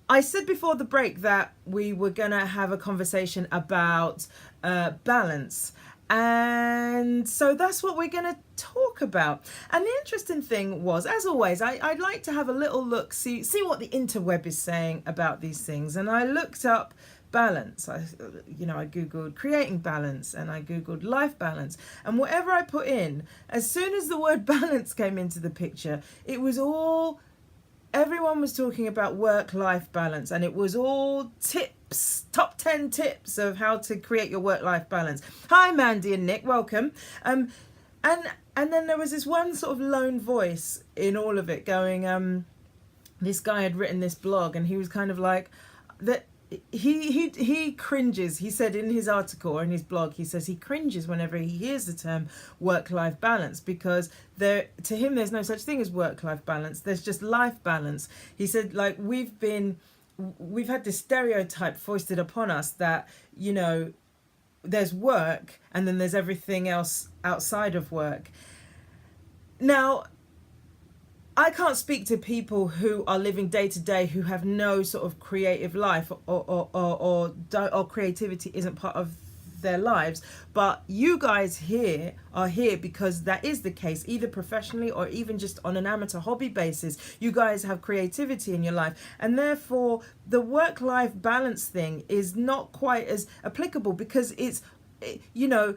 I said before the break that we were going to have a conversation about balance. And so that's what we're going to talk about. And the interesting thing was, as always, I'd like to have a little look, see what the interweb is saying about these things. And I looked up balance. I Googled creating balance, and I Googled life balance. And whatever I put in, as soon as the word balance came into the picture, it was all... everyone was talking about work-life balance, and it was all tips, top 10 tips of how to create your work-life balance. Hi, Mandy and Nick, welcome. And then there was this one sort of lone voice in all of it going, this guy had written this blog, and he was kind of like that. He cringes. He said in his article or in his blog, he says he cringes whenever he hears the term work-life balance, because to him there's no such thing as work-life balance. There's just life balance. He said, like, we've had this stereotype foisted upon us that, you know, there's work and then there's everything else outside of work. Now, I can't speak to people who are living day to day who have no sort of creative life or creativity isn't part of their lives, but you guys here are here because that is the case, either professionally or even just on an amateur hobby basis. You guys have creativity in your life, and therefore the work-life balance thing is not quite as applicable, because it's, you know,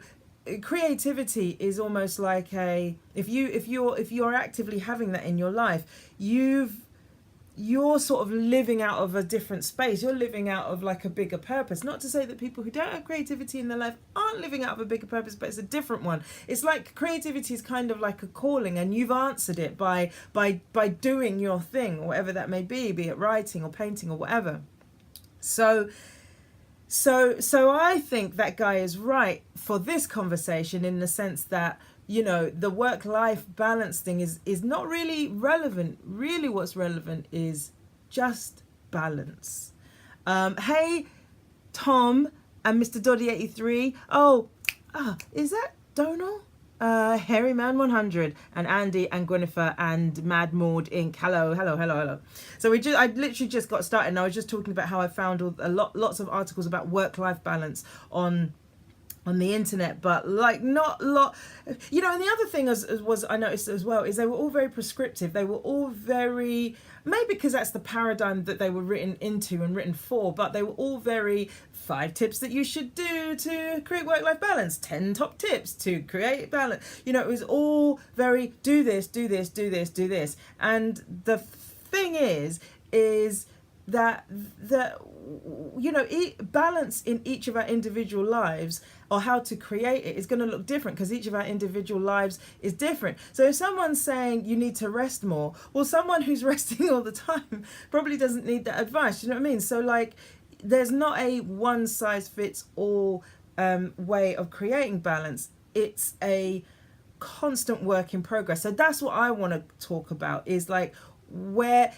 creativity is almost like if you're actively having that in your life, you're sort of living out of a different space. You're living out of like a bigger purpose. Not to say that people who don't have creativity in their life aren't living out of a bigger purpose, but it's a different one. It's like creativity is kind of like a calling, and you've answered it by doing your thing, whatever that may be it writing or painting or whatever. So I think that guy is right for this conversation, in the sense that, you know, the work-life balance thing is not really relevant. Really what's relevant is just balance. Hey, Tom and Mr. Doddy83. Is that Donal? Harryman 100 and Andy and Gwynnifer and Mad Maud Inc. Hello. So I literally just got started, and I was just talking about how I found lots of articles about work-life balance on the internet, but like not a lot, you know. And the other thing was I noticed as well is they were all very prescriptive. They were all very, maybe because that's the paradigm that they were written into and written for, but they were all very 5 tips that you should do to create work-life balance, 10 top tips to create balance. You know, it was all very do this. And the thing is that you know, balance in each of our individual lives, or how to create it, is going to look different, because each of our individual lives is different. So if someone's saying you need to rest more, well, someone who's resting all the time probably doesn't need that advice. Do you know what I mean? So like, there's not a one size fits all way of creating balance. It's a constant work in progress. So that's what I want to talk about, is like where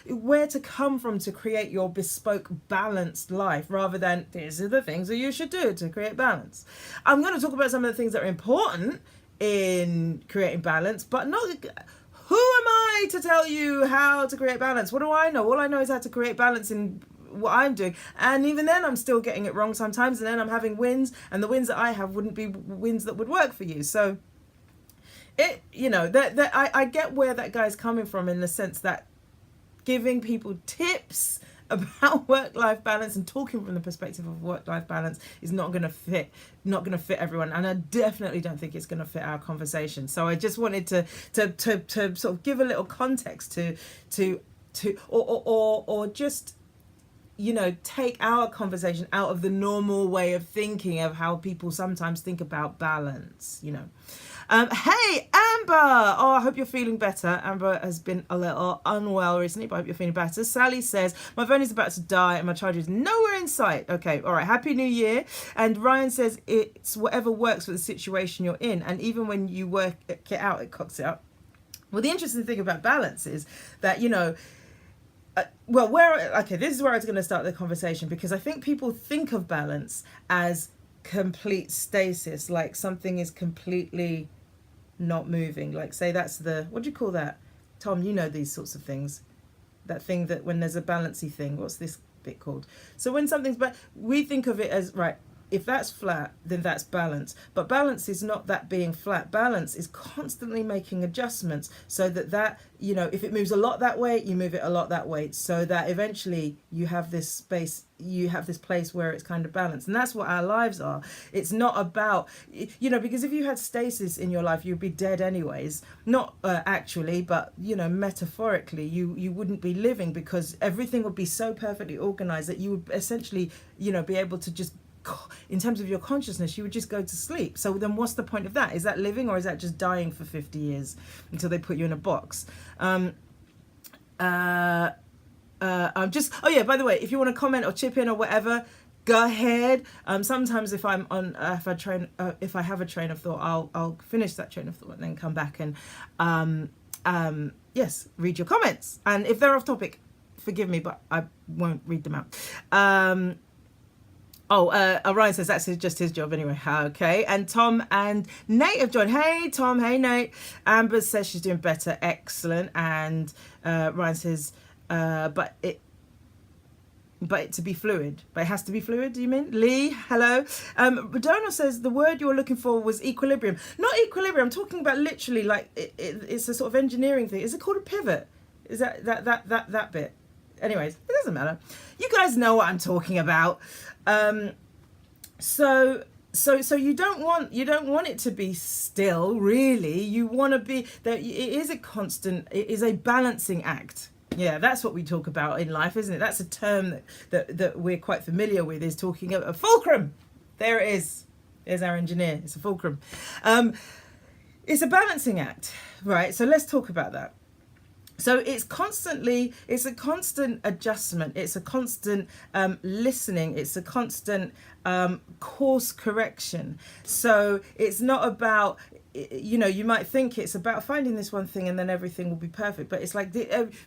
where to come from to create your bespoke balanced life, rather than these are the things that you should do to create balance. I'm going to talk about some of the things that are important in creating balance, but not who am I to tell you how to create balance. What do I know? All I know is how to create balance in what I'm doing, and even then I'm still getting it wrong sometimes, and then I'm having wins, and the wins that I have wouldn't be wins that would work for you. So it, you know, that I get where that guy's coming from, in the sense that giving people tips about work-life balance and talking from the perspective of work-life balance is not going to fit everyone, and I definitely don't think it's going to fit our conversation. So I just wanted to sort of give a little context to or just, you know, take our conversation out of the normal way of thinking of how people sometimes think about balance, you know. Hey, Amber! Oh, I hope you're feeling better. Amber has been a little unwell recently, but I hope you're feeling better. Sally says, my phone is about to die and my charger is nowhere in sight. Okay, all right. Happy New Year. And Ryan says, it's whatever works for the situation you're in. And even when you work it out, it cocks it up. Well, the interesting thing about balance is that, you know, this is where I was going to start the conversation, because I think people think of balance as complete stasis, like something is completely not moving. Like, say that's what do you call that? Tom, you know these sorts of things. that thing that when there's a balancy thing, what's this bit called? So when something's we think of it as, right, if that's flat, then that's balance. But balance is not that being flat. Balance is constantly making adjustments so that, you know, if it moves a lot that way, you move it a lot that way, so that eventually you have this space, you have this place where it's kind of balanced. And that's what our lives are. It's not about, you know, because if you had stasis in your life, you'd be dead anyways. Not actually, but, you know, metaphorically, you wouldn't be living, because everything would be so perfectly organized that you would essentially, you know, be able to just, in terms of your consciousness, you would just go to sleep. So then what's the point of that? Is that living, or is that just dying for 50 years until they put you in a box? I'm just, oh yeah, by the way, if you want to comment or chip in or whatever, go ahead. Sometimes if I'm on, if I have a train of thought, I'll finish that train of thought and then come back and yes, read your comments. And if they're off topic, forgive me, but I won't read them out. Ryan says that's just his job anyway. Okay. And Tom and Nate have joined. Hey, Tom. Hey, Nate. Amber says she's doing better. Excellent. And Ryan says, but it to be fluid. But it has to be fluid, do you mean? Lee, hello. Donald says the word you were looking for was equilibrium. Not equilibrium. I'm talking about literally like it's a sort of engineering thing. Is it called a pivot? Is that bit? Anyways, it doesn't matter. You guys know what I'm talking about. So you don't want it to be still, really. You want to be that. It is a constant. It is a balancing act. Yeah, that's what we talk about in life, isn't it? That's a term that we're quite familiar with. Is talking about a fulcrum. There it is. There's our engineer. It's a fulcrum. It's a balancing act, right? So let's talk about that. So it's a constant adjustment. It's a constant listening. It's a constant course correction. So it's not about, you know, you might think it's about finding this one thing and then everything will be perfect. But it's like,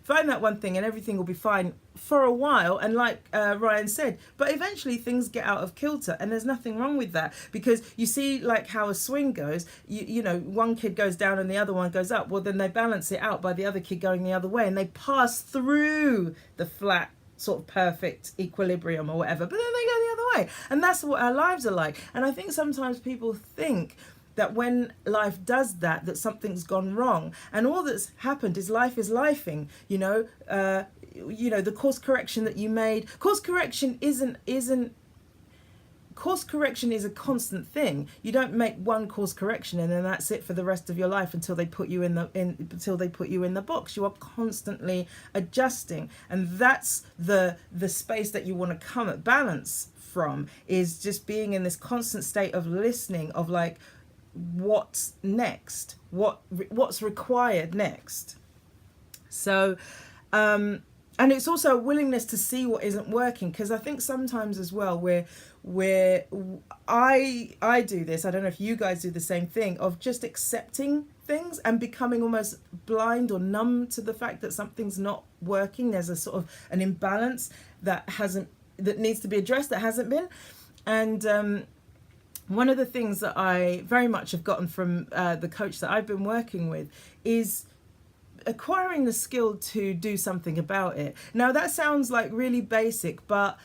find that one thing and everything will be fine for a while. And like Ryan said, but eventually things get out of kilter, and there's nothing wrong with that, because you see like how a swing goes, you know, one kid goes down and the other one goes up. Well, then they balance it out by the other kid going the other way, and they pass through the flat sort of perfect equilibrium or whatever, but then they go the other way. And that's what our lives are like. And I think sometimes people think that when life does that, that something's gone wrong, and all that's happened is life is lifing. You know, the course correction that you made. Course correction course correction is a constant thing. You don't make one course correction and then that's it for the rest of your life until they put you in the box. You are constantly adjusting, and that's the space that you want to come at balance from, is just being in this constant state of listening, of like, what's next, what's required next. So and it's also a willingness to see what isn't working, because I think sometimes as well where I do this, I don't know if you guys do the same thing, of just accepting things and becoming almost blind or numb to the fact that something's not working. There's a sort of an imbalance that needs to be addressed, that hasn't been. And one of the things that I very much have gotten from the coach that I've been working with is acquiring the skill to do something about it. Now that sounds like really basic, but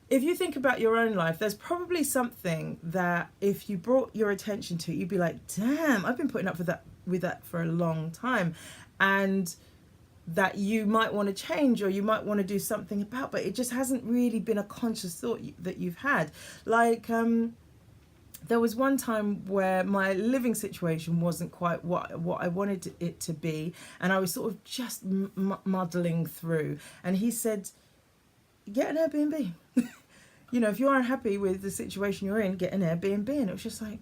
if you think about your own life, there's probably something that if you brought your attention to, you'd be like, damn, I've been putting up with that for a long time, and that you might want to change, or you might want to do something about, but it just hasn't really been a conscious thought that you've had. Like there was one time where my living situation wasn't quite what I wanted it to be, and I was sort of just muddling through, and he said, get an Airbnb. You know, if you're unhappy with the situation you're in, get an Airbnb. And it was just like,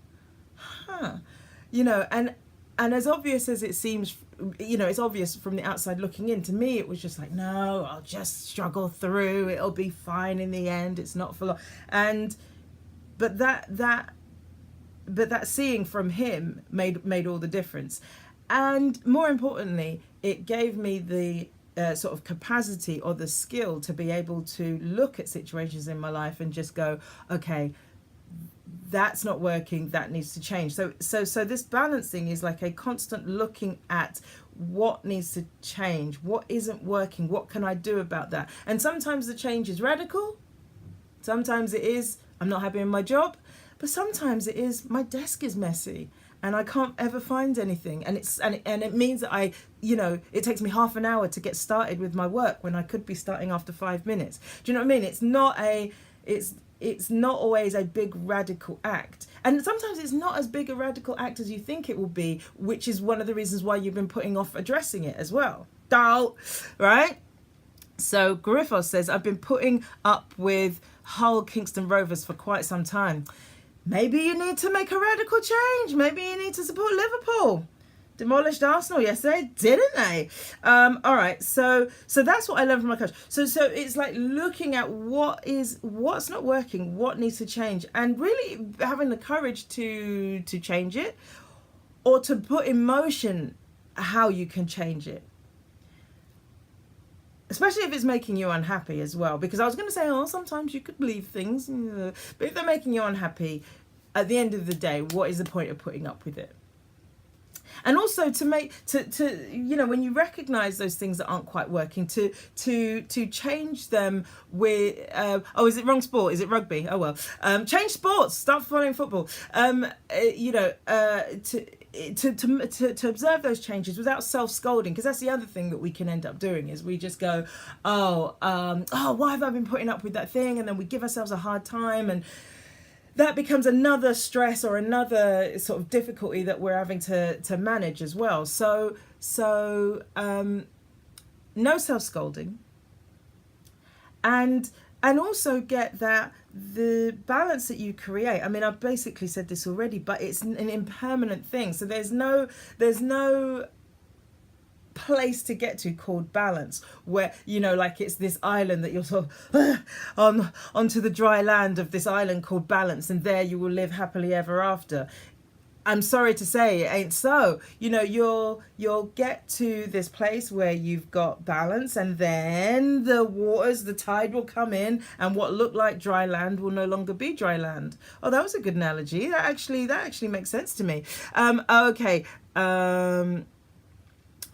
you know, and as obvious as it seems, you know, it's obvious from the outside looking in. To me, it was just like, no, I'll just struggle through. It'll be fine in the end. It's not for long. But that seeing from him made all the difference. And more importantly, it gave me the sort of capacity or the skill to be able to look at situations in my life and just go, okay, that's not working, that needs to change. So this balancing is like a constant looking at what needs to change, what isn't working, what can I do about that. And sometimes the change is radical, sometimes it is I'm not happy in my job, but sometimes it is my desk is messy and I can't ever find anything, and it means that it takes me half an hour to get started with my work when I could be starting after 5 minutes. Do you know what I mean? It's not always a big radical act, and sometimes it's not as big a radical act as you think it will be, which is one of the reasons why you've been putting off addressing it as well. Right? So Griffiths says, I've been putting up with Hull Kingston Rovers for quite some time. Maybe you need to make a radical change. Maybe you need to support Liverpool. Demolished Arsenal yesterday, didn't they? All right, so that's what I learned from my coach. So it's like looking at what's not working, what needs to change, and really having the courage to change it, or to put in motion how you can change it. Especially if it's making you unhappy as well. Because I was going to say, sometimes you could leave things. But if they're making you unhappy, at the end of the day, what is the point of putting up with it? And also when you recognize those things that aren't quite working, to change them with, is it wrong sport? Is it rugby? Oh, well, change sports, start following football. To observe those changes without self-scolding, because that's the other thing that we can end up doing, is we just go, why have I been putting up with that thing? And then we give ourselves a hard time, and that becomes another stress or another sort of difficulty that we're having to manage as well. So no self-scolding, and also get that the balance that you create, I mean, I've basically said this already, but it's an impermanent thing. So there's no place to get to called balance, where like it's this island that you're sort of onto the dry land of this island called balance, and there you will live happily ever after. I'm sorry to say, it ain't so. You'll get to this place where you've got balance, and then the tide will come in, and what looked like dry land will no longer be dry land. Oh, that was a good analogy. That actually makes sense to me. Okay.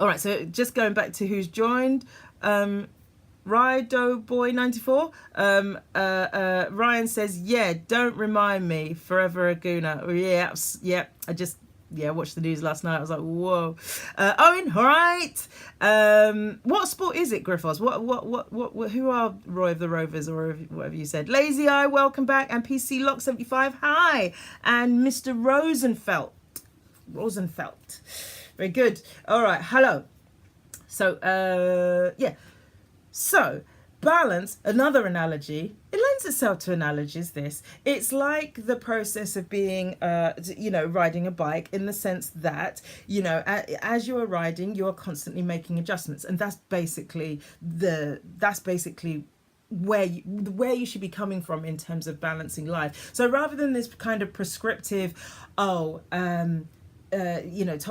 All right, so just going back to who's joined, Rido Boy 94. Ryan says, don't remind me, forever a gooner. Yeah. I just watched the news last night. I was like, whoa. Owen, all right. What sport is it, Griffiths? What? Who are Roy of the Rovers, or whatever you said? Lazy Eye, welcome back, and PC Lock 75, hi, and Mr. Rosenfeld. Very good. All right. Hello. So, So, balance, another analogy, it lends itself to analogies, this. It's like the process of being, riding a bike, in the sense that, as you are riding, you are constantly making adjustments. And that's basically where you should be coming from in terms of balancing life. So rather than this kind of prescriptive, top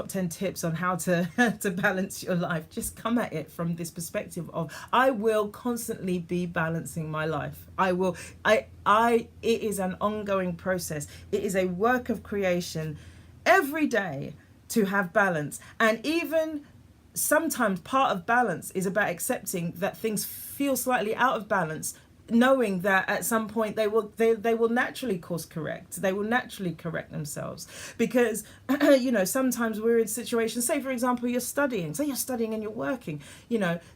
10 tips on how to to balance your life, just come at it from this perspective of, I will constantly be balancing my life. It is an ongoing process. It is a work of creation every day to have balance. And even sometimes part of balance is about accepting that things feel slightly out of balance, knowing that at some point they will naturally course correct. They will naturally correct themselves, because sometimes we're in situations, say for example you're studying and you're working,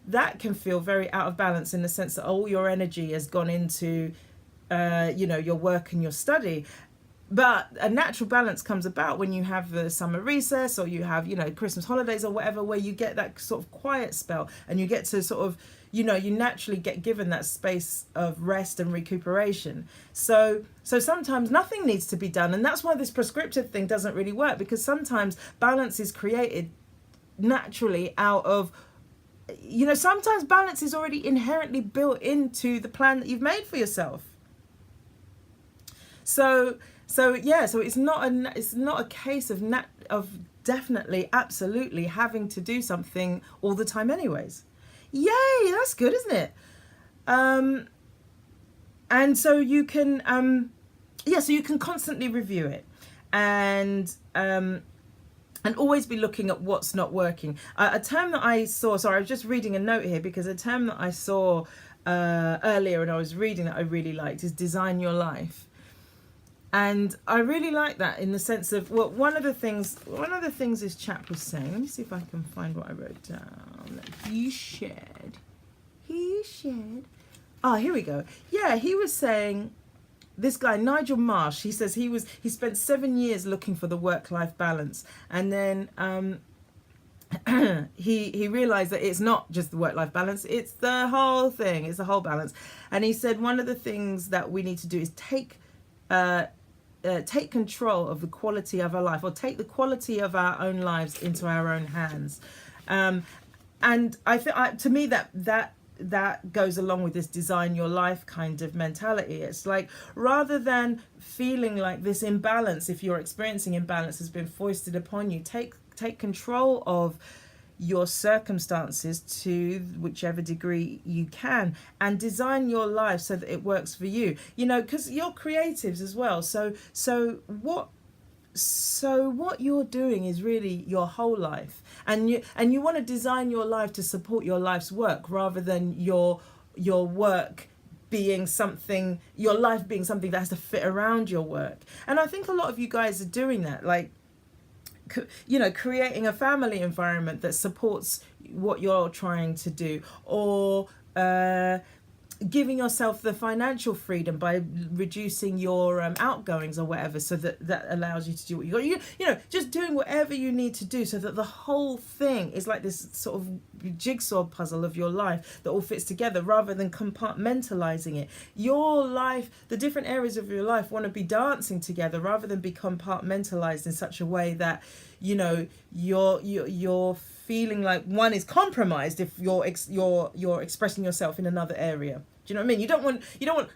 that can feel very out of balance, in the sense that all your energy has gone into your work and your study. But a natural balance comes about when you have the summer recess, or you have Christmas holidays or whatever, where you get that sort of quiet spell, and you get to sort of you naturally get given that space of rest and recuperation. So sometimes nothing needs to be done, and that's why this prescriptive thing doesn't really work, because sometimes balance is created naturally out of, sometimes balance is already inherently built into the plan that you've made for yourself. So it's not a case of definitely, absolutely having to do something all the time anyways. Yay, that's good, isn't it? And so you can so you can constantly review it, and and always be looking at what's not working. A term that I saw, sorry, I was just reading a note here, because a term that I saw earlier and I was reading that I really liked is design your life. And I really like that in the sense of, well, one of the things this chap was saying, let me see if I can find what I wrote down. He shared. Oh, here we go. Yeah, he was saying, this guy, Nigel Marsh, he says he spent 7 years looking for the work-life balance. And then he realized that it's not just the work-life balance, it's the whole thing, it's the whole balance. And he said one of the things that we need to do is take control of the quality of our life, or take the quality of our own lives into our own hands. And I think, to me, that goes along with this design your life kind of mentality. It's like, rather than feeling like this imbalance, if you're experiencing imbalance, has been foisted upon you, take control of your circumstances to whichever degree you can, and design your life so that it works for you, because you're creatives as well. So what you're doing is really your whole life, and you want to design your life to support your life's work, rather than your work being something, your life being something that has to fit around your work. And I think a lot of you guys are doing that, like, creating a family environment that supports what you're trying to do, or giving yourself the financial freedom by reducing your outgoings or whatever, so that allows you to do what you got. Just doing whatever you need to do so that the whole thing is like this sort of jigsaw puzzle of your life that all fits together, rather than compartmentalizing it. Your life, the different areas of your life, want to be dancing together, rather than be compartmentalized in such a way that you're feeling like one is compromised if you're expressing yourself in another area. Do you know what I mean? You don't want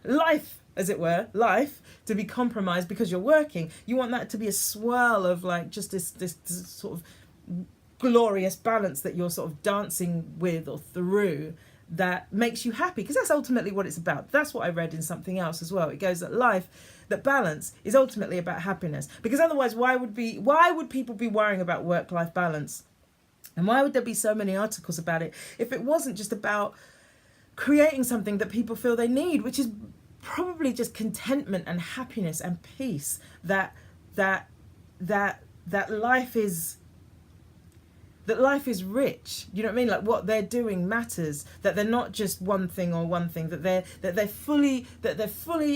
life, as it were, to be compromised because you're working. You want that to be a swirl of like just this sort of glorious balance that you're sort of dancing with or through, that makes you happy, because that's ultimately what it's about. That's what I read in something else as well. It goes that balance is ultimately about happiness, because otherwise why would people be worrying about work-life balance? And why would there be so many articles about it if it wasn't just about creating something that people feel they need, which is probably just contentment and happiness and peace, that life is rich. You know what I mean? Like, what they're doing matters, that they're not just one thing, that they're fully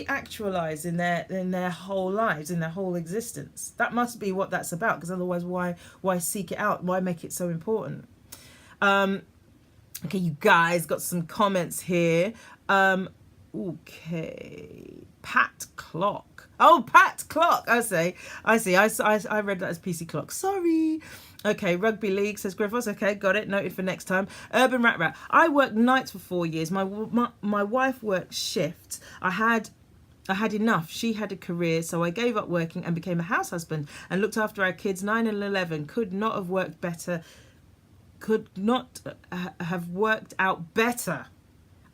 actualized in their whole lives, in their whole existence. That must be what that's about, because otherwise why seek it out? Why make it so important? Okay, you guys got some comments here. Okay, Pat Clock. Oh, Pat Clock. I see. I read that as PC Clock. Sorry. Okay, Rugby League, says Griffiths. Okay, got it. Noted for next time. Urban Rat. I worked nights for 4 years. My wife worked shifts. I had enough. She had a career, so I gave up working and became a house husband and looked after our kids, 9 and 11. Could not have worked better. Could not have worked out better.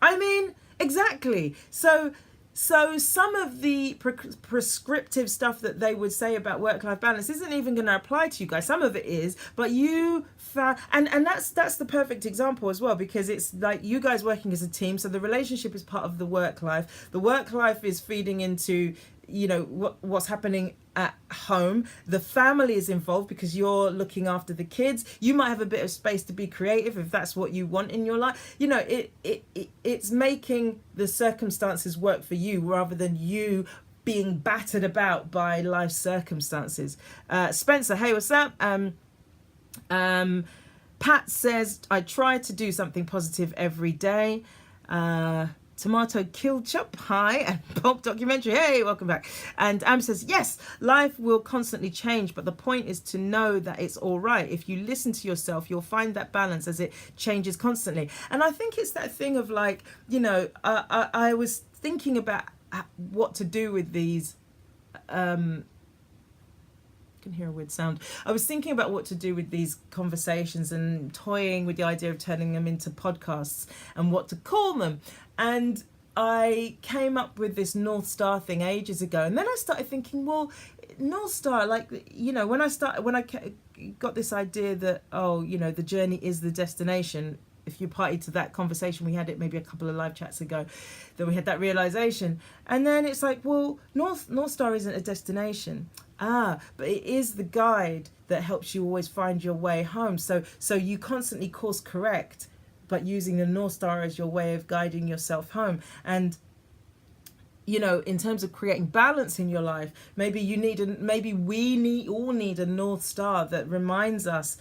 I mean, exactly. So some of the prescriptive stuff that they would say about work-life balance isn't even going to apply to you guys. Some of it is, but you found, and that's the perfect example as well, because it's like you guys working as a team. So the relationship is part of the work life. The work life is feeding into, what's happening at home. The family is involved because you're looking after the kids. You might have a bit of space to be creative if that's what you want in your life. It's making the circumstances work for you, rather than you being battered about by life circumstances. Spencer, hey, what's up? Pat says, I try to do something positive every day. Tomato Kill Chop, hi, and Pulp Documentary, hey, welcome back. And Am says, yes, life will constantly change, but the point is to know that it's all right. If you listen to yourself, you'll find that balance as it changes constantly. And I think it's that thing of like, I was thinking about what to do with these, can hear a weird sound. I was thinking about what to do with these conversations and toying with the idea of turning them into podcasts and what to call them. And I came up with this North Star thing ages ago. And then I started thinking, well, North Star, like, when I got this idea that, the journey is the destination. If you party to that conversation, we had it maybe a couple of live chats ago, that we had that realization. And then it's like, well, North Star isn't a destination. But it is the guide that helps you always find your way home. So you constantly course correct, but using the North Star as your way of guiding yourself home. And in terms of creating balance in your life, maybe we all need a North Star that reminds us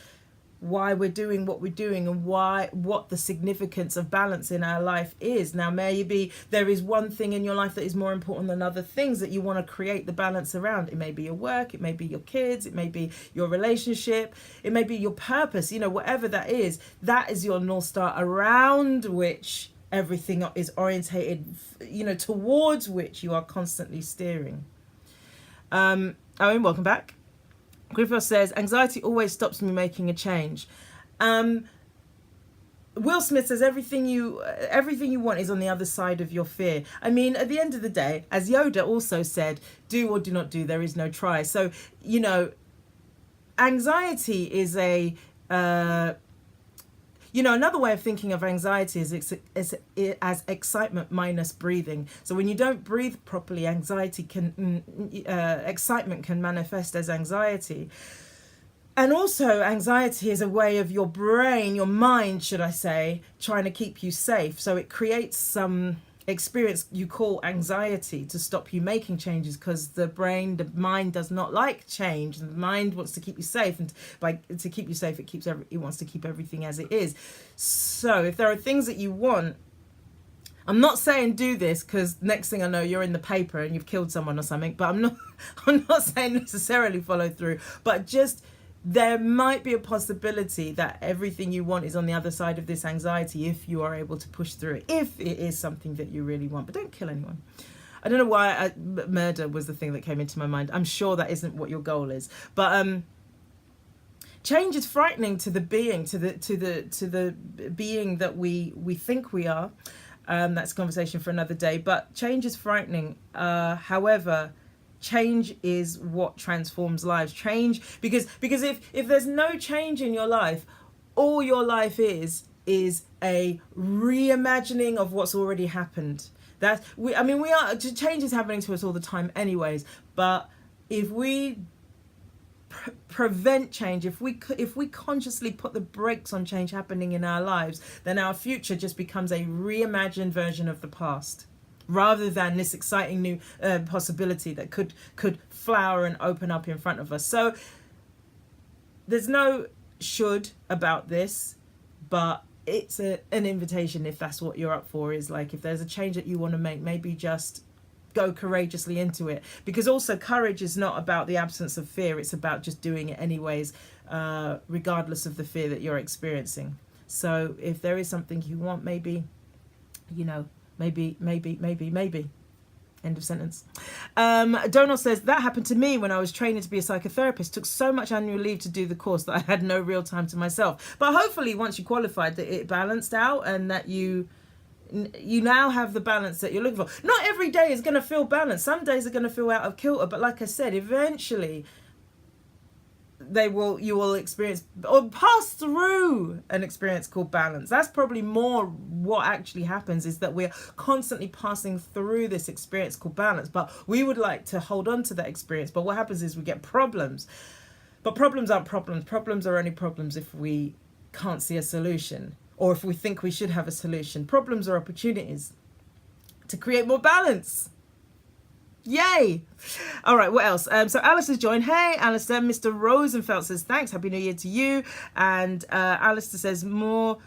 why we're doing what we're doing and what the significance of balance in our life is. Now, maybe there is one thing in your life that is more important than other things that you want to create the balance around. It may be your work, it may be your kids, it may be your relationship, it may be your purpose, whatever that is your North Star around which everything is orientated, towards which you are constantly steering. Owen, welcome back. Griffith says, anxiety always stops me making a change. Will Smith says, everything you want is on the other side of your fear. I mean, at the end of the day, as Yoda also said, do or do not do, there is no try. So, anxiety is another way of thinking of anxiety is as excitement minus breathing. So when you don't breathe properly, excitement can manifest as anxiety. And also anxiety is a way of your brain, your mind, should I say, trying to keep you safe. So it creates some experience you call anxiety to stop you making changes, because the mind does not like change. The mind wants to keep you safe, and to keep you safe, it wants to keep everything as it is. So if there are things that you want, I'm not saying do this, because next thing I know you're in the paper and you've killed someone or something, but I'm not saying necessarily follow through, but just there might be a possibility that everything you want is on the other side of this anxiety if you are able to push through it, if it is something that you really want. But don't kill anyone. I don't know why murder was the thing that came into my mind. I'm sure that isn't what your goal is. But change is frightening to the being, to the being that we think we are. That's a conversation for another day. But change is frightening. However, change is what transforms lives. Change, because if there's no change in your life, all your life is a reimagining of what's already happened. Change is happening to us all the time anyways, but if we prevent change, if we consciously put the brakes on change happening in our lives, then our future just becomes a reimagined version of the past, rather than this exciting new possibility that could flower and open up in front of us. So there's no should about this, but it's an invitation, if that's what you're up for, is like, if there's a change that you want to make, maybe just go courageously into it. Because also courage is not about the absence of fear, it's about just doing it anyways, regardless of the fear that you're experiencing. So if there is something you want, maybe end of sentence. Donald says, that happened to me when I was training to be a psychotherapist. Took so much annual leave to do the course that I had no real time to myself. But hopefully once you qualified, that it balanced out, and that you now have the balance that you're looking for. Not every day is going to feel balanced. Some days are going to feel out of kilter, but like I said, eventually you will experience or pass through an experience called balance. That's probably more what actually happens, is that we're constantly passing through this experience called balance, but we would like to hold on to that experience. But what happens is we get problems. But problems aren't problems. Problems are only problems if we can't see a solution, or if we think we should have a solution. Problems are opportunities to create more balance. Yay! All right, what else? So Alistair's joined. Hey, Alistair. Mr. Rosenfeld says, thanks. Happy New Year to you. And Alistair says, more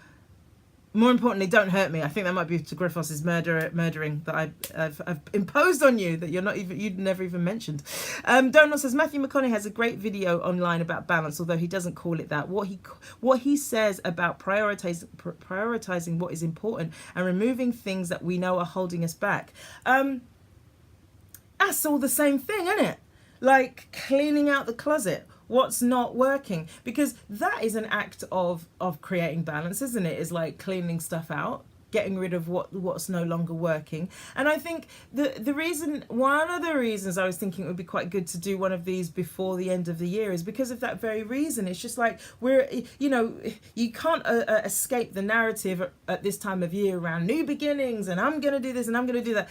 importantly, don't hurt me. I think that might be to Griffith's murdering that I've imposed on you, that you'd never even mentioned. Donald says, Matthew McConaughey has a great video online about balance, although he doesn't call it that. What he says about prioritizing what is important and removing things that we know are holding us back. That's all the same thing, isn't it? Like cleaning out the closet, what's not working, because that is an act of creating balance, isn't it? Is like cleaning stuff out. getting rid of what's no longer working. And I think the reason, one of the reasons I was thinking it would be quite good to do one of these before the end of the year is because of that very reason. It's just like you can't escape the narrative at this time of year around new beginnings and I'm going to do this and I'm going to do that.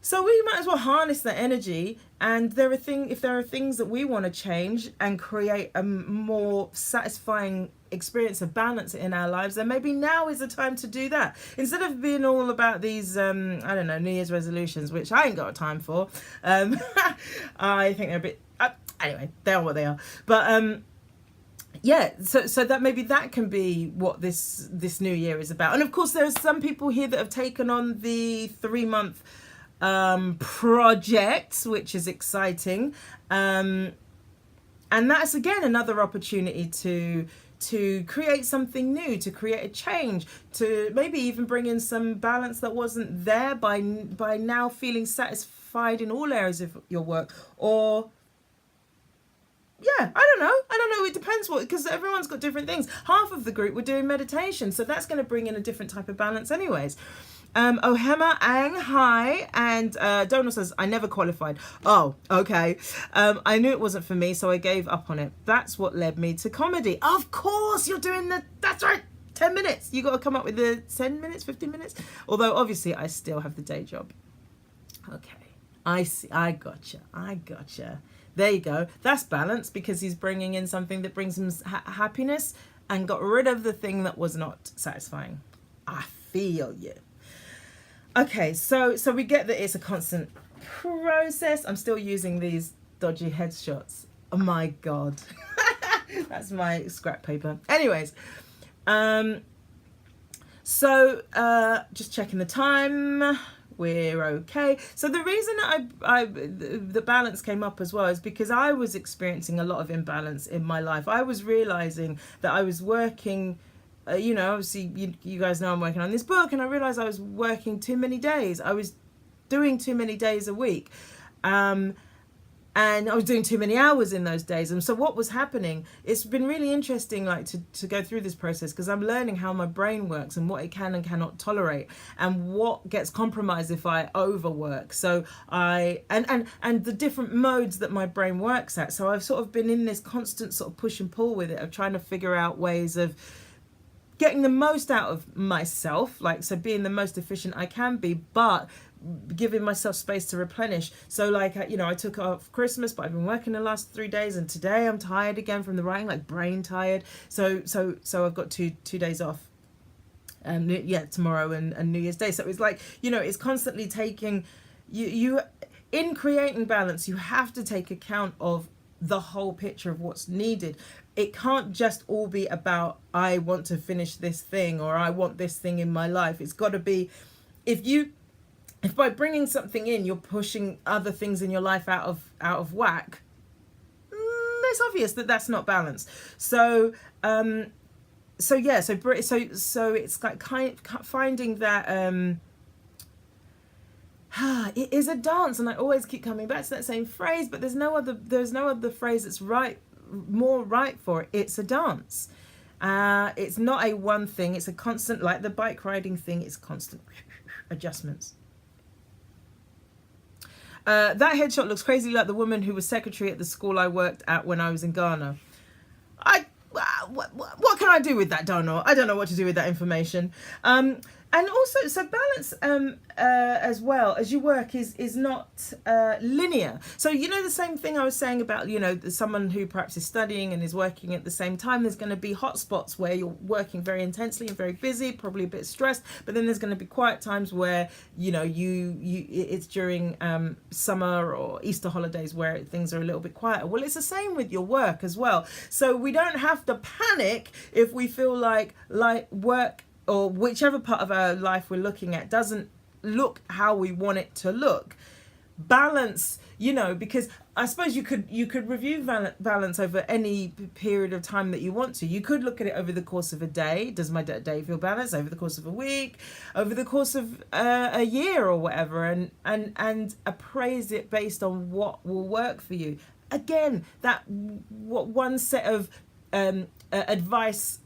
So we might as well harness that energy, and if there are things that we want to change and create a more satisfying experience of balance in our lives, then maybe now is the time to do that. Instead of being all about these, New Year's resolutions, which I ain't got time for. I think they're a bit, anyway, they are what they are. But so that maybe that can be what this new year is about. And of course, there are some people here that have taken on the 3-month projects, which is exciting, and that's again another opportunity to create something new, to create a change, to maybe even bring in some balance that wasn't there by now feeling satisfied in all areas of your work. Or I don't know, it depends because everyone's got different things. Half of the group were doing meditation, so that's going to bring in a different type of balance anyways. Ohema Ang, hi, and Donald says, I never qualified. Oh, okay. I knew it wasn't for me, so I gave up on it. That's what led me to comedy. Of course, you're doing that's right, 10 minutes. You got to come up with the 10 minutes, 15 minutes. Although, obviously, I still have the day job. Okay, I see, I gotcha. There you go. That's balance, because he's bringing in something that brings him happiness and got rid of the thing that was not satisfying. I feel you. Okay, so we get that it's a constant process. I'm still using these dodgy headshots. Oh my God. That's my scrap paper. Anyways, just checking the time. We're okay. So the reason the balance came up as well is because I was experiencing a lot of imbalance in my life. I was realizing that I was working, obviously you guys know I'm working on this book, and I realized I was working too many days. I was doing too many days a week. And I was doing too many hours in those days. And so what was happening, it's been really interesting to go through this process, because I'm learning how my brain works and what it can and cannot tolerate, and what gets compromised if I overwork. So and the different modes that my brain works at. So I've sort of been in this constant sort of push and pull with it, of trying to figure out ways of getting the most out of myself, so being the most efficient I can be, but giving myself space to replenish. So I took off Christmas, but I've been working the last 3 days, and today I'm tired again from the writing, brain tired. So I've got two days off. Tomorrow and New Year's Day. So it's it's constantly taking you in creating balance. You have to take account of the whole picture of what's needed. It can't just all be about, I want to finish this thing, or I want this thing in my life. It's got to be, if by bringing something in, you're pushing other things in your life out of whack, it's obvious that that's not balanced. So it's like kind of finding that it is a dance, and I always keep coming back to that same phrase, but there's no other phrase that's more right for it. It's a dance. It's not a one thing. It's a constant, like the bike riding thing. It's constant adjustments. That headshot looks crazy like the woman who was secretary at the school I worked at when I was in Ghana. What can I do with that, Donald? I don't know what to do with that information. And also, so balance as well as you work is not linear. So, the same thing I was saying about, someone who perhaps is studying and is working at the same time, there's going to be hot spots where you're working very intensely and very busy, probably a bit stressed, but then there's going to be quiet times where, it's during summer or Easter holidays where things are a little bit quieter. Well, it's the same with your work as well. So we don't have to panic if we feel like work, or whichever part of our life we're looking at, doesn't look how we want it to look. Balance, because I suppose you could review balance over any period of time that you want to. You could look at it over the course of a day. Does my day feel balanced? Over the course of a week, over the course of a year or whatever, and appraise it based on what will work for you. Again, what one set of advice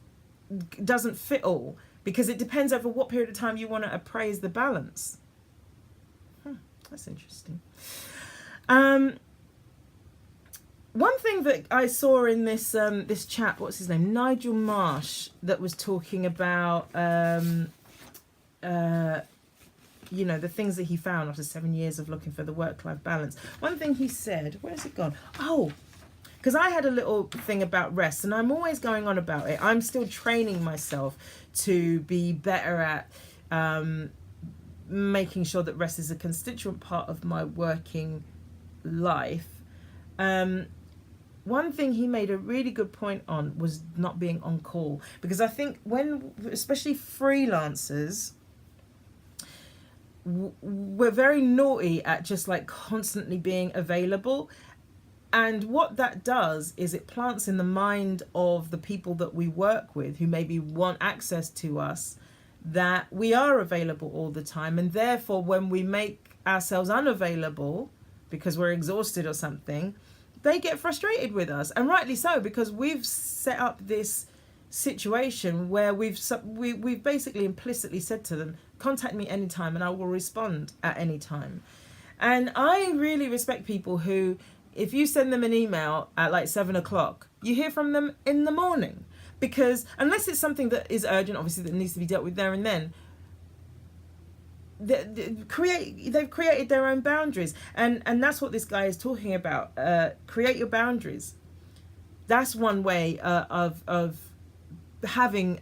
doesn't fit all. because it depends over what period of time you want to appraise the balance. That's interesting. One thing that I saw in this this chap, what's his name, Nigel Marsh, that was talking about you know, the things that he found after 7 years of looking for the work-life balance. One thing he said, where's it gone? Oh, because I had a little thing about rest, and I'm always going on about it. I'm still training myself to be better at making sure that rest is a constituent part of my working life. One thing he made a really good point on was not being on call, because I think when, especially freelancers, we're very naughty at just like constantly being available. And what that does is it plants in the mind of the people that we work with, who maybe want access to us, that we are available all the time. And therefore, when we make ourselves unavailable because we're exhausted or something, they get frustrated with us. And rightly so, because we've set up this situation where we've basically implicitly said to them, contact me anytime and I will respond at any time. And I really respect people who, if you send them an email at like 7 o'clock, you hear from them in the morning. Because unless it's something that is urgent, obviously, that needs to be dealt with there and then, they've created their own boundaries. And that's what this guy is talking about. Create your boundaries. That's one way of having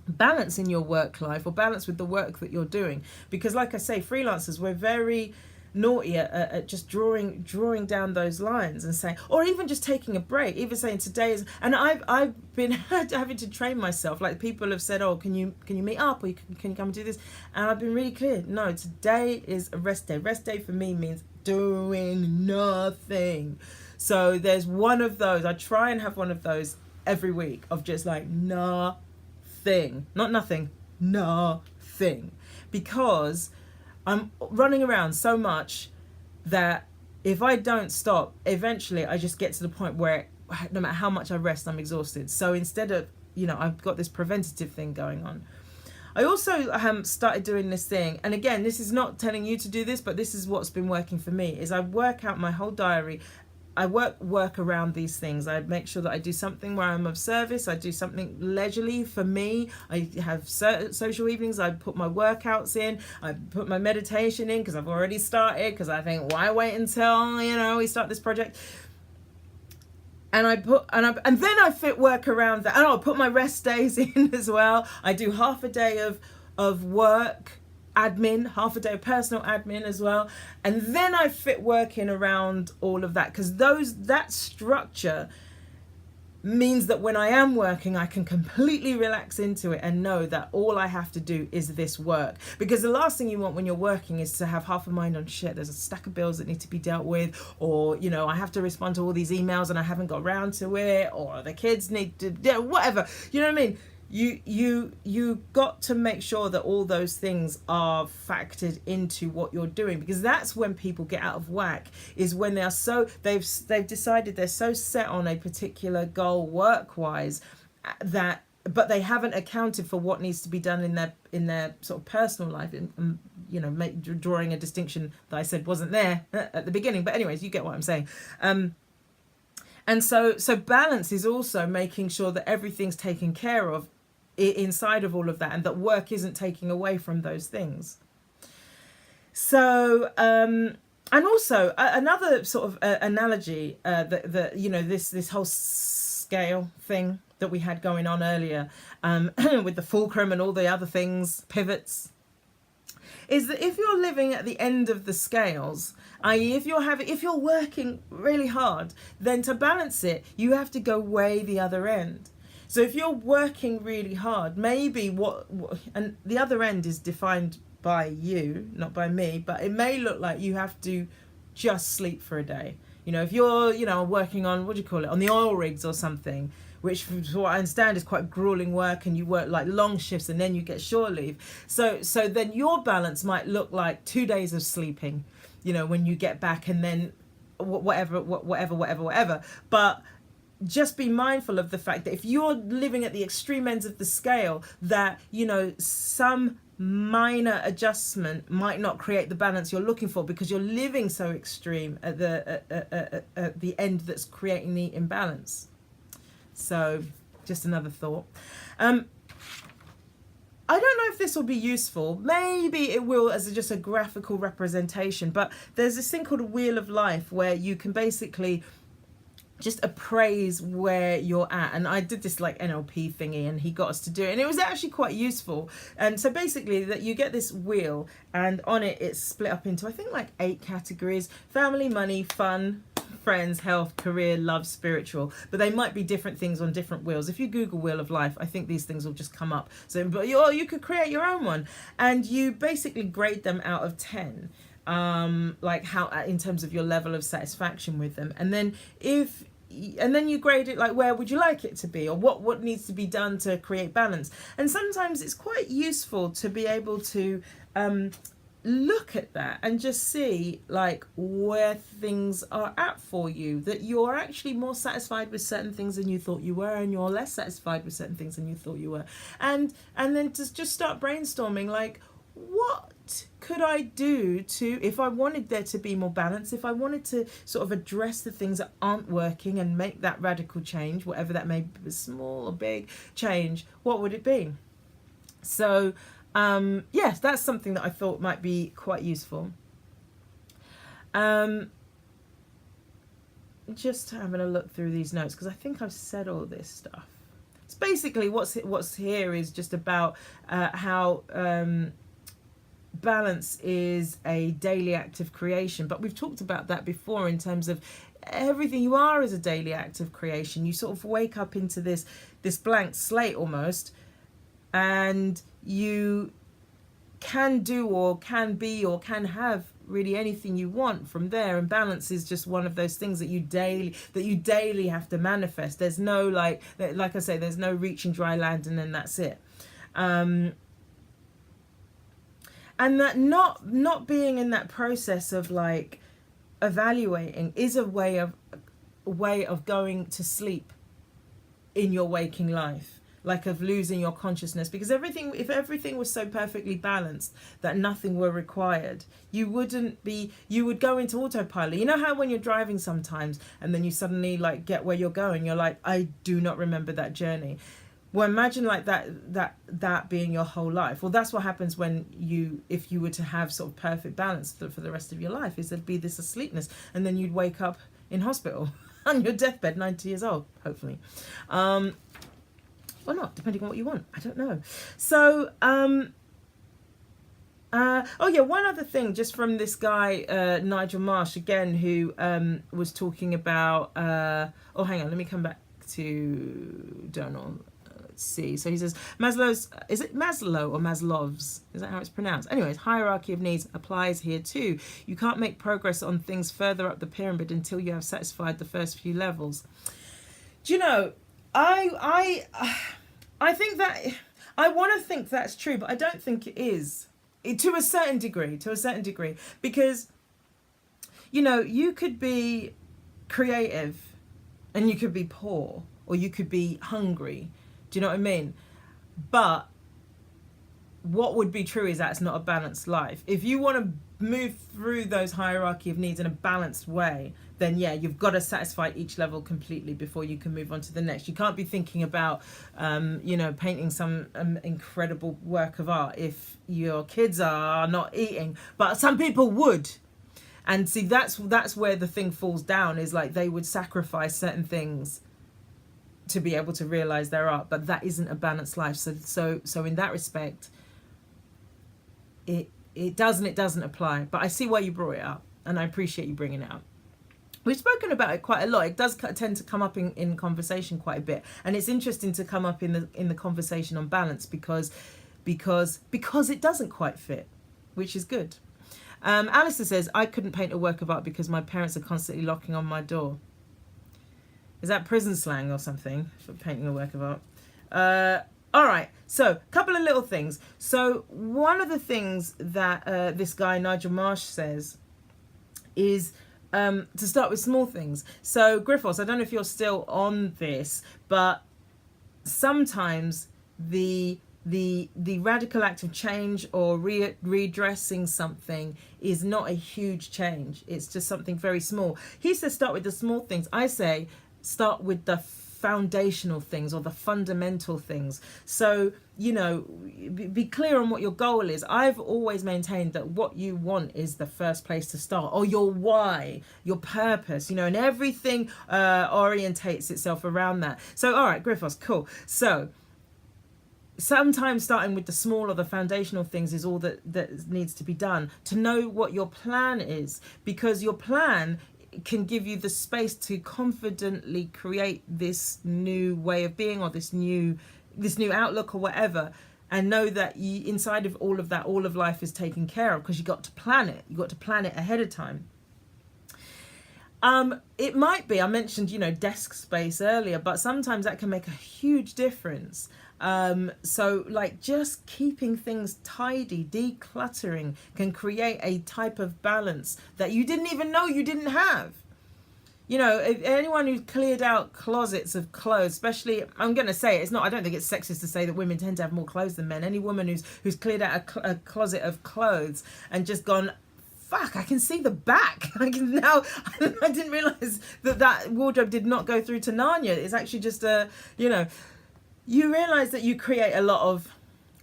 balance in your work life, or balance with the work that you're doing. Because like I say, freelancers, we're very naughty at just drawing down those lines and saying, or even just taking a break, even saying today is, and I've been having to train myself. Like, people have said, oh, can you meet up, or can you come and do this? And I've been really clear, no, today is a rest day. Rest day for me means doing nothing. So there's one of those, I try and have one of those every week, of just like nothing, not nothing, nothing, because I'm running around so much that if I don't stop, eventually I just get to the point where no matter how much I rest, I'm exhausted. So instead of, I've got this preventative thing going on. I also started doing this thing, and again, this is not telling you to do this, but this is what's been working for me, is I work out my whole diary. I work around these things. I make sure that I do something where I'm of service. I do something leisurely for me. I have social evenings. I put my workouts in. I put my meditation in because I've already started, because I think, why wait until, we start this project? And then I fit work around that. And I'll put my rest days in as well. I do half a day of work admin, half a day of personal admin as well, and then I fit work in around all of that, because that structure means that when I am working, I can completely relax into it and know that all I have to do is this work. Because the last thing you want when you're working is to have half a mind on shit, there's a stack of bills that need to be dealt with, or I have to respond to all these emails and I haven't got around to it, or the kids need to whatever, you know what I mean? You got to make sure that all those things are factored into what you're doing, because that's when people get out of whack, is when they are they've decided they're so set on a particular goal work-wise but they haven't accounted for what needs to be done in their sort of personal life, drawing a distinction that I said wasn't there at the beginning. But anyways, you get what I'm saying. And so balance is also making sure that everything's taken care of inside of all of that, and that work isn't taking away from those things. So, and also another sort of analogy that this whole scale thing that we had going on earlier, with the fulcrum and all the other things, pivots, is that if you're living at the end of the scales, i.e. if you're working really hard, then to balance it, you have to go way the other end. So if you're working really hard, maybe and the other end is defined by you, not by me, but it may look like you have to just sleep for a day. If you're, working on, on the oil rigs or something, which from what I understand is quite grueling work, and you work like long shifts and then you get shore leave. So then your balance might look like 2 days of sleeping, when you get back, and then whatever. But just be mindful of the fact that if you're living at the extreme ends of the scale, that, you know, some minor adjustment might not create the balance you're looking for, because you're living so extreme at the end that's creating the imbalance. So just another thought. I don't know if this will be useful. Maybe it will as just a graphical representation, but there's this thing called a wheel of life where you can basically just appraise where you're at. And I did this like NLP thingy, and he got us to do it, and it was actually quite useful. And so basically that you get this wheel, and on it it's split up into, I think, like 8 categories: family, money, fun, friends, health, career, love, spiritual. But they might be different things on different wheels. If you Google wheel of life, I think these things will just come up. So, but you could create your own one, and you basically grade them out of 10. Like how, in terms of your level of satisfaction with them. And then you grade it like, where would you like it to be, or what needs to be done to create balance. And sometimes it's quite useful to be able to look at that and just see like where things are at for you, that you're actually more satisfied with certain things than you thought you were, and you're less satisfied with certain things than you thought you were. And then just start brainstorming, like, what could I do to, if I wanted there to be more balance, if I wanted to sort of address the things that aren't working and make that radical change, whatever that may be, small or big change, what would it be? So yes, that's something that I thought might be quite useful. Just having a look through these notes, because I think I've said all this stuff. It's basically what's here is just about how balance is a daily act of creation. But we've talked about that before, in terms of everything you are is a daily act of creation. You sort of wake up into this blank slate almost, and you can do or can be or can have really anything you want from there. And balance is just one of those things that you daily have to manifest. There's no like I say, there's no reaching dry land and then that's it. And that not being in that process of like evaluating is a way of going to sleep in your waking life, like of losing your consciousness. Because if everything was so perfectly balanced that nothing were required, you would go into autopilot. You know how when you're driving sometimes and then you suddenly like get where you're going, you're like, I do not remember that journey. Well, imagine like that being your whole life. Well, that's what happens if you were to have sort of perfect balance for the rest of your life, is there'd be this asleepness, and then you'd wake up in hospital on your deathbed, 90 years old, hopefully. Or not, depending on what you want. I don't know. So, oh yeah, one other thing, just from this guy, Nigel Marsh, again, who was talking about, oh, hang on, let me come back to Donald. See, so he says is it Maslow or Maslow's, is that how it's pronounced? Anyways, hierarchy of needs applies here too. You can't make progress on things further up the pyramid until you have satisfied the first few levels. Do you know, I think that, I want to think that's true, but I don't think it is, to a certain degree, because, you know, you could be creative and you could be poor, or you could be hungry. Do you know what I mean? But what would be true is that it's not a balanced life. If you want to move through those hierarchy of needs in a balanced way, then yeah, you've got to satisfy each level completely before you can move on to the next. You can't be thinking about, painting some incredible work of art if your kids are not eating. But some people would. And see, that's where the thing falls down, is like they would sacrifice certain things to be able to realize their art, but that isn't a balanced life. So in that respect, it doesn't apply. But I see why you brought it up, and I appreciate you bringing it up. We've spoken about it quite a lot. It does tend to come up in conversation quite a bit, and it's interesting to come up in the conversation on balance because it doesn't quite fit, which is good. Alistair says, I couldn't paint a work of art because my parents are constantly knocking on my door. Is that prison slang or something for painting a work of art? All right, so a couple of little things. So one of the things that this guy, Nigel Marsh, says is to start with small things. So Griffiths, I don't know if you're still on this, but sometimes the radical act of change or redressing something is not a huge change. It's just something very small. He says start with the small things. I say start with the foundational things or the fundamental things. So, you know, be clear on what your goal is. I've always maintained that what you want is the first place to start, or your why, your purpose, you know, and everything orientates itself around that. So, all right, Griffiths, cool. So sometimes starting with the small or the foundational things is all that needs to be done, to know what your plan is, because your plan can give you the space to confidently create this new way of being, or this new outlook or whatever, and know that inside of all of that, all of life is taken care of, because you got to plan it. You got to plan it ahead of time. It might be, I mentioned, you know, desk space earlier, but sometimes that can make a huge difference. So like just keeping things tidy, decluttering can create a type of balance that you didn't even know you didn't have. You know, if anyone who's cleared out closets of clothes, especially, I'm going to say it's not, I don't think it's sexist to say that women tend to have more clothes than men. Any woman who's cleared out a closet of clothes and just gone, fuck, I can see the back. I can now, I didn't realize that wardrobe did not go through to Narnia. It's actually just you know, you realize that you create a lot of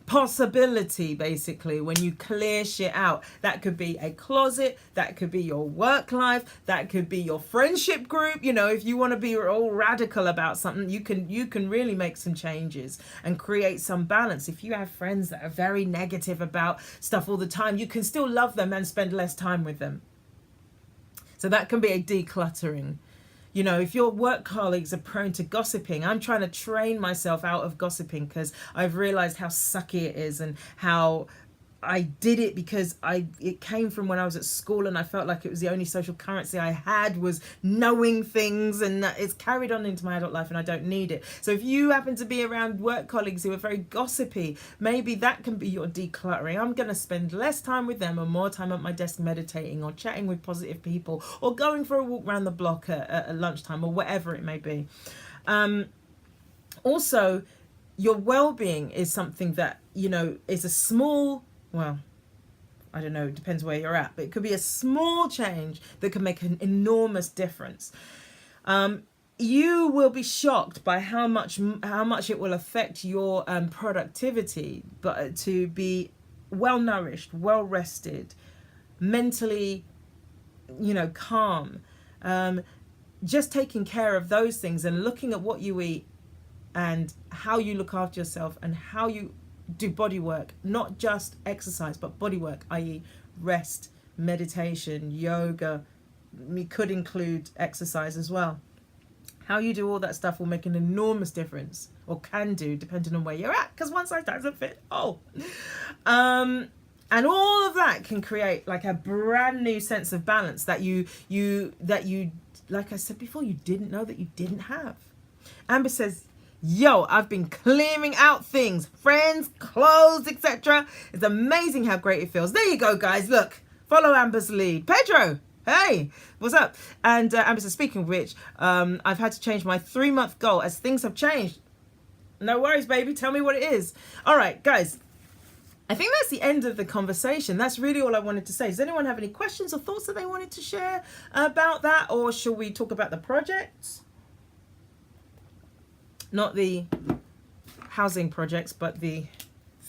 possibility basically when you clear shit out. That could be a closet, that could be your work life, that could be your friendship group. You know, if you want to be all radical about something, you can really make some changes and create some balance. If you have friends that are very negative about stuff all the time, you can still love them and spend less time with them. So that can be a decluttering. You know, if your work colleagues are prone to gossiping, I'm trying to train myself out of gossiping, because I've realized how sucky it is, and how I did it because it came from when I was at school, and I felt like it was the only social currency I had was knowing things, and it's carried on into my adult life, and I don't need it. So if you happen to be around work colleagues who are very gossipy, maybe that can be your decluttering. I'm going to spend less time with them and more time at my desk meditating, or chatting with positive people, or going for a walk around the block at lunchtime, or whatever it may be. Also, your well-being is something that, you know, is a small, well, I don't know, it depends where you're at, but it could be a small change that can make an enormous difference. You will be shocked by how much it will affect your productivity, but to be well nourished, well rested, mentally, you know, calm, just taking care of those things and looking at what you eat and how you look after yourself and how you do body work, not just exercise, but body work, i.e. rest, meditation, yoga. We could include exercise as well. How you do all that stuff will make an enormous difference, or can do, depending on where you're at, because one size doesn't fit all. And all of that can create like a brand new sense of balance that you, like I said before, you didn't know that you didn't have. Amber says, yo, I've been clearing out things, friends, clothes, etc. It's amazing how great it feels. There you go, guys. Look, follow Amber's lead. Pedro, hey, what's up? And Amber says, speaking of which, I've had to change my 3-month goal as things have changed. No worries, baby. Tell me what it is. All right, guys. I think that's the end of the conversation. That's really all I wanted to say. Does anyone have any questions or thoughts that they wanted to share about that? Or shall we talk about the projects? Not the housing projects, but the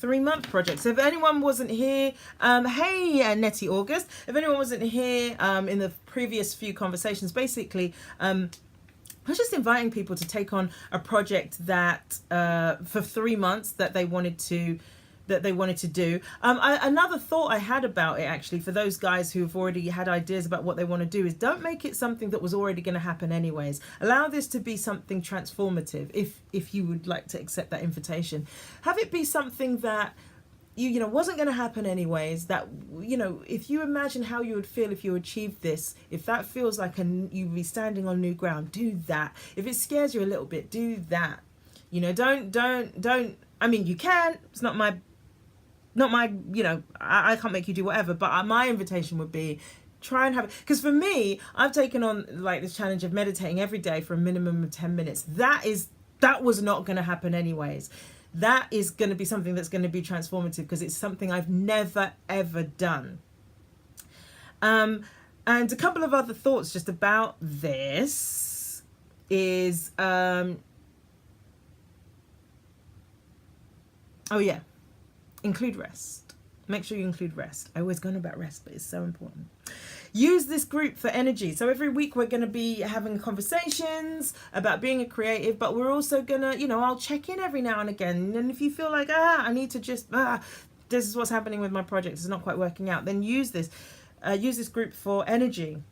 3-month projects. So if anyone wasn't here, hey, Nettie August. If anyone wasn't here in the previous few conversations, basically, I was just inviting people to take on a project that for 3 months that they wanted to do. Another thought I had about it, actually, for those guys who've already had ideas about what they want to do, is don't make it something that was already going to happen anyways. Allow this to be something transformative, if you would like to accept that invitation. Have it be something that you know wasn't going to happen anyways, that, you know, if you imagine how you would feel if you achieved this, if that feels like you'd be standing on new ground, do that. If it scares you a little bit, do that. You know, don't I mean, you can, it's not my, you know, I can't make you do whatever, but my invitation would be try and have it. Because for me, I've taken on like this challenge of meditating every day for a minimum of 10 minutes. That was not going to happen anyways. That is going to be something that's going to be transformative because it's something I've never, ever done. And a couple of other thoughts just about this is, oh yeah, include rest. Make sure you include rest. I always go on about rest, but it's so important. Use this group for energy. So every week we're going to be having conversations about being a creative, but we're also going to, you know, I'll check in every now and again. And if you feel like, I need to just, this is what's happening with my project, it's not quite working out, then use this group for energy.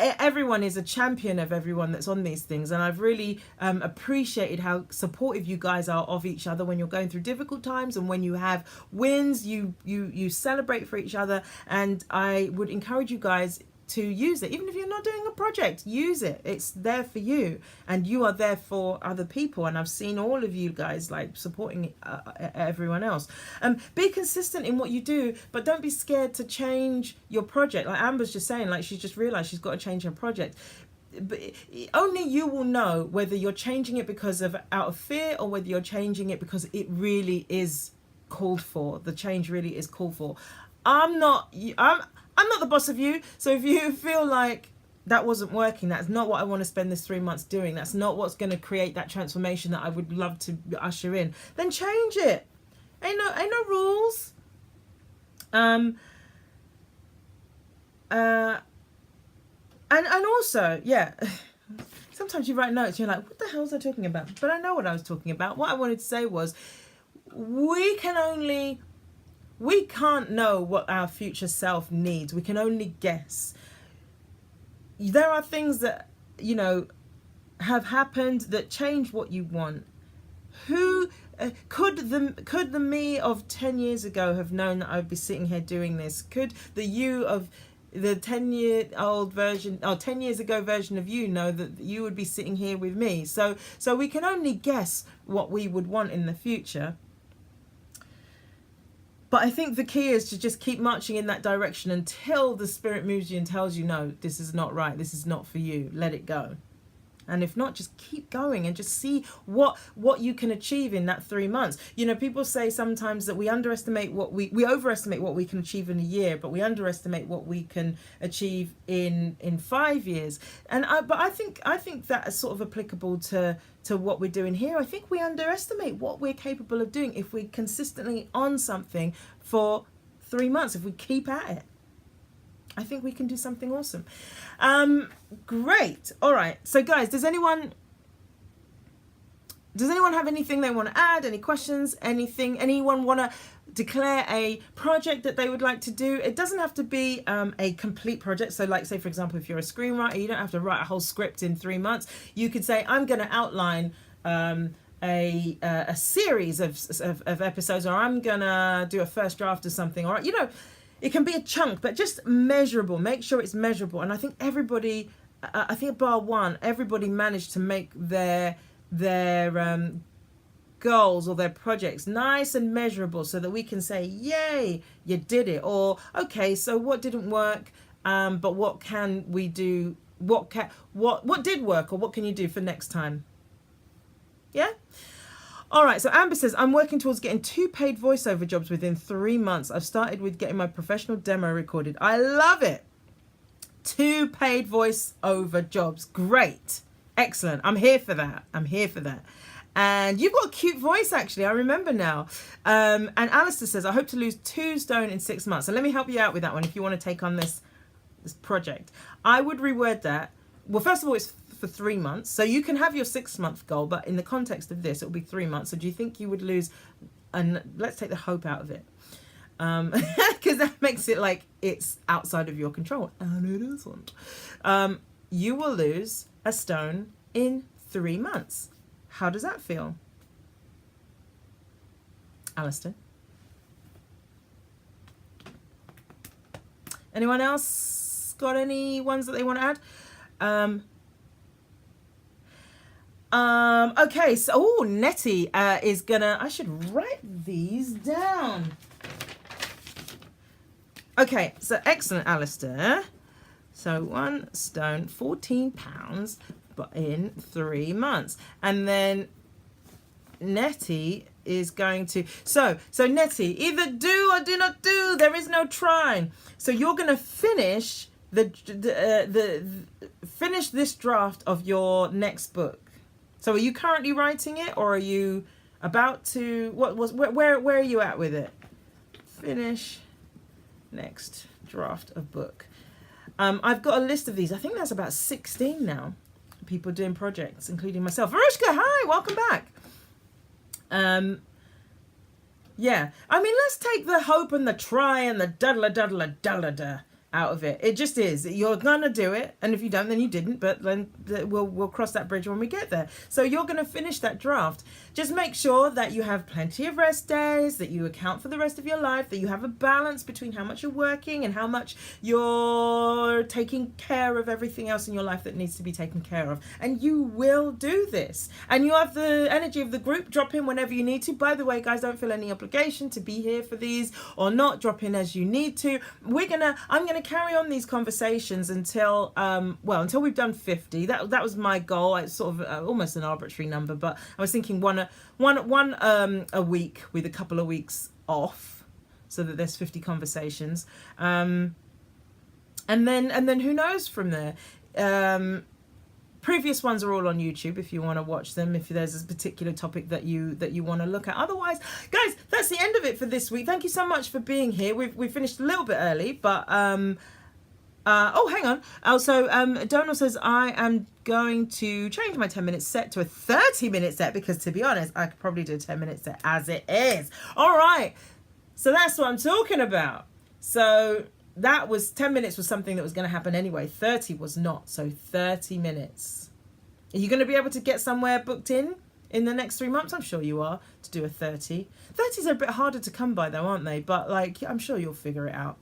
Everyone is a champion of everyone that's on these things, and I've really appreciated how supportive you guys are of each other when you're going through difficult times, and when you have wins, you celebrate for each other. And I would encourage you guys to use it. Even if you're not doing a project, use it. It's there for you, and you are there for other people. And I've seen all of you guys like supporting everyone else. Be consistent in what you do, but don't be scared to change your project. Like Amber's just saying, like she's just realized she's got to change her project. But only you will know whether you're changing it because of out of fear, or whether you're changing it because it really is called for. The change really is called for. I'm not the boss of you. So if you feel like that wasn't working, that's not what I want to spend this 3 months doing, that's not what's going to create that transformation that I would love to usher in, then change it. Ain't no rules. And also, yeah, sometimes you write notes, you're like, what the hell was I talking about? But I know what I was talking about. What I wanted to say was, we can't know what our future self needs. We can only guess. There are things that, you know, have happened that change what you want. Who could the me of 10 years ago have known that I'd be sitting here doing this? Could the you of the 10-year-old version, or 10 years ago version of you know that you would be sitting here with me? So we can only guess what we would want in the future. But I think the key is to just keep marching in that direction until the spirit moves you and tells you, no, this is not right. This is not for you. Let it go. And if not, just keep going and just see what you can achieve in that 3 months. You know, people say sometimes that we overestimate what we can achieve in a year, but we underestimate what we can achieve in 5 years. But I think that is sort of applicable to what we're doing here. I think we underestimate what we're capable of doing if we're consistently on something for 3 months, if we keep at it. I think we can do something awesome. Great. All right. So guys, does anyone have anything they want to add? Any questions? Anything? Anyone want to declare a project that they would like to do? It doesn't have to be a complete project. So like, say, for example, if you're a screenwriter, you don't have to write a whole script in 3 months. You could say, I'm going to outline a series of episodes, or I'm going to do a first draft of something, or, you know, it can be a chunk, but just measurable. Make sure it's measurable. And I think everybody, bar one, everybody managed to make their goals or their projects nice and measurable, so that we can say, yay, you did it. Or, okay, so what didn't work, but what can we do? What did work, or what can you do for next time? Yeah? All right, so Amber says, I'm working towards getting 2 paid voiceover jobs within 3 months. I've started with getting my professional demo recorded. I love it. 2 paid voiceover jobs. Great. Excellent. I'm here for that. And you've got a cute voice, actually. I remember now. And Alistair says, I hope to lose 2 stone in 6 months. So let me help you out with that one if you want to take on this project. I would reword that. Well, first of all, it's for 3 months. So you can have your 6-month goal, but in the context of this, it will be 3 months. So do you think you would lose, and let's take the hope out of it, because that makes it like it's outside of your control, and it isn't. You will lose a stone in 3 months. How does that feel, Alistair? Anyone else got any ones that they want to add? Okay, so Nettie is gonna, I should write these down. Okay, so excellent, Alistair. So 1 stone, 14 pounds, but in 3 months. And then Nettie is going to, so Nettie, either do or do not do. There is no trying. So you're going to finish finish this draft of your next book. So are you currently writing it, or are you about to, where are you at with it? Finish next draft of book. I've got a list of these. I think there's about 16 now. People doing projects, including myself. Varushka, hi, welcome back. Yeah, I mean, let's take the hope and the try and the da out of it. It just is. You're gonna do it, and if you don't, then you didn't. But then we'll cross that bridge when we get there. So you're gonna finish that draft. Just make sure that you have plenty of rest days, that you account for the rest of your life, that you have a balance between how much you're working and how much you're taking care of everything else in your life that needs to be taken care of. And you will do this. And you have the energy of the group. Drop in whenever you need to. By the way, guys, don't feel any obligation to be here for these or not. Drop in as you need to. I'm gonna carry on these conversations until until we've done 50. That was my goal. It's sort of almost an arbitrary number, but I was thinking one a week with a couple of weeks off, so that there's 50 conversations, and then who knows from there. Previous ones are all on YouTube if you want to watch them, if there's a particular topic that you want to look at. Otherwise, guys, that's the end of it for this week. Thank you so much for being here. We finished a little bit early, but hang on. Also, Donald says I am going to change my 10-minute set to a 30-minute set, because to be honest, I could probably do a 10-minute set as it is. All right. So that's what I'm talking about. So that was 10 minutes was something that was going to happen anyway. 30 was not. So 30 minutes. Are you going to be able to get somewhere booked in the next 3 months? I'm sure you are, to do a 30. 30s are a bit harder to come by though, aren't they? But like, I'm sure you'll figure it out.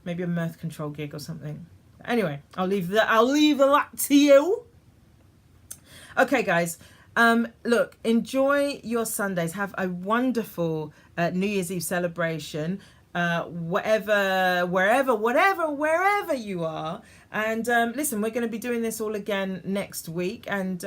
Maybe a mirth control gig or something. Anyway, I'll leave that to you. Okay, guys. Look, enjoy your Sundays. Have a wonderful New Year's Eve celebration. Wherever you are. And listen, we're going to be doing this all again next week, and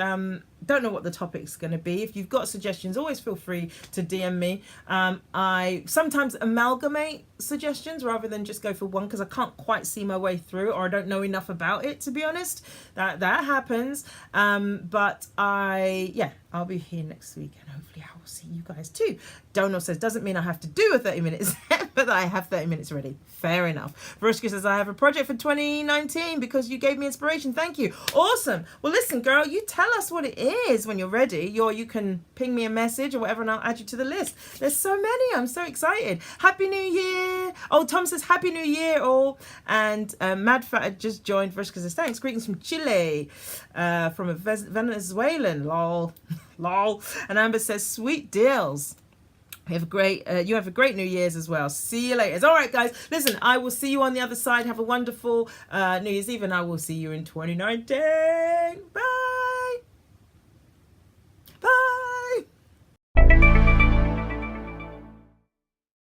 don't know what the topic's going to be. If you've got suggestions, always feel free to DM me. I sometimes amalgamate suggestions rather than just go for one, because I can't quite see my way through, or I don't know enough about it, to be honest. That happens. But I'll be here next week, and hopefully I will see you guys too. Donald says, doesn't mean I have to do a 30-minute set, but I have 30 minutes ready. Fair enough. Varushka says, I have a project for 2019 because you gave me inspiration. Thank you. Awesome. Well, listen, girl, you tell us what it is when you're ready. You can ping me a message or whatever, and I'll add you to the list. There's so many. I'm so excited. Happy New Year. Oh, Tom says, Happy New Year all. And Mad Fat had just joined. Varushka says, thanks. Greetings from Chile, from a Venezuelan. Lol. Lol. And Amber says, sweet deals. You have a great New Year's as well. See you later. All right, guys. Listen, I will see you on the other side. Have a wonderful New Year's Eve, and I will see you in 2019. Bye.